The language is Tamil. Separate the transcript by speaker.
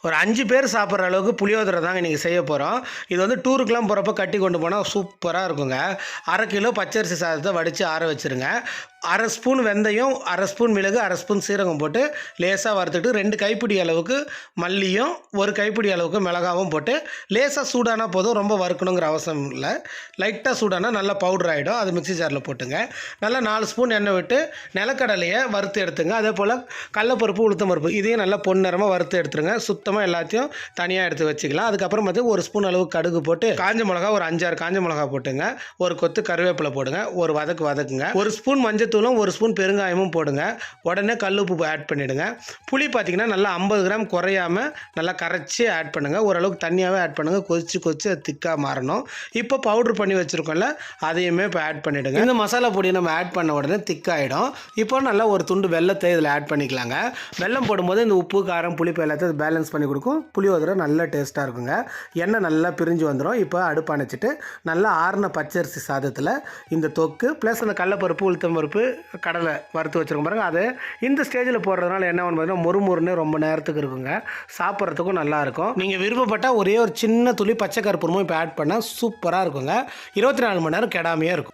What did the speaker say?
Speaker 1: ஒரு 5 பேர் சாப்பிட்ற அளவுக்கு புளியோதரை தாங்க இன்றைக்கி செய்ய போகிறோம். இது வந்து டூருக்குலாம் போகிறப்ப கட்டி கொண்டு போனால் சூப்பராக இருக்குங்க. 1/2 கிலோ பச்சரிசி சாதத்தை வடித்து ஆற வச்சுருங்க. 1/2 ஸ்பூன் வெந்தயம், 1/2 ஸ்பூன் மிளகு, 1/2 ஸ்பூன் சீரகம் போட்டு லேசாக வறுத்துட்டு 2 கைப்பிடி அளவுக்கு மல்லியும் 1 கைப்பிடி அளவுக்கு மிளகாவும் போட்டு லேசாக சூடானா போதும், ரொம்ப வறுக்கணுங்கிற அவசியம் இல்லை. லைட்டாக சூடானா நல்லா பவுடர் ஆகிடும். அது மிக்ஸி ஜாரில் போட்டுங்க. நல்லா 4 ஸ்பூன் எண்ணெய் விட்டு நிலக்கடலையை வறுத்து எடுத்துங்க. அதே போல் கடலைப்பருப்பு, உளுத்தம் பருப்பு இதையும் நல்லா பொன்னிறமாக வறுத்து எடுத்துருங்க. சுத்தமாக எல்லாத்தையும் தனியாக எடுத்து வச்சுக்கலாம். அதுக்கப்புறம் வந்து 1 ஸ்பூன் அளவு கடுகு போட்டு காஞ்ச மிளகா ஒரு 5-6 காஞ்ச மிளகா போட்டுங்க. ஒரு கொத்து கருவேப்பிலை போடுங்க. ஒரு வதக்குங்க. 1 ஸ்பூன் மஞ்சத்தூளும் 1 ஸ்பூன் பெருங்காயமும் போடுங்க. உடனே கல்லுப்பு ஆட் பண்ணிவிடுங்க. புளி பார்த்திங்கன்னா நல்லா 50 கிராம் குறையாமல் நல்லா கரைச்சி ஆட் பண்ணுங்கள். ஓரளவுக்கு தண்ணியாகவே ஆட் பண்ணுங்கள். கொதிச்சு அது திக்காக மாறணும். இப்போ பவுட்ரு பண்ணி வச்சுருக்கோம்ல, அதையுமே இப்போ ஆட் பண்ணிவிடுங்க. இந்த மசாலா பொடியை நம்ம ஆட் பண்ண உடனே திக்காகிடும். இப்போ நல்லா ஒரு துண்டு வெல்லத்தை இதில் ஆட் பண்ணிக்கலாங்க. வெல்லம் போடும்போது இந்த உப்பு, காரம், புளிப்பு எல்லாத்தையும் பேலன்ஸ் பண்ணி கொடுக்கும். புளியோதரை நல்ல டேஸ்ட்டாக இருக்குங்க. எண்ணெய் நல்லா பிரிஞ்சு வந்துடும். இப்போ அடுப்பு அணைச்சிட்டு நல்லா ஆறின பச்சரிசி சாதத்தில் இந்த தொக்கு ப்ளஸ் அந்த கடலைப்பருப்பு, உளுத்தம் பருப்பு, கடலை வறுத்து வச்சுருக்கோம் பாருங்கள். அது இந்த ஸ்டேஜில் போடுறதுனால என்ன ஒன்று பார்த்தீங்கன்னா மொறுமொறுன்னு ரொம்ப நேரத்துக்கு இருக்குங்க. சாப்பிட்றதுக்கும் நல்லாயிருக்கும். நீங்கள் விருப்பப்பட்டால் ஒரே ஒரு சின்ன துளி பச்சை கற்பூரமும் இப்போ ஆட் பண்ணால் சூப்பராக இருக்குங்க. 24 மணி நேரம் கெடாமையாக இருக்கும்.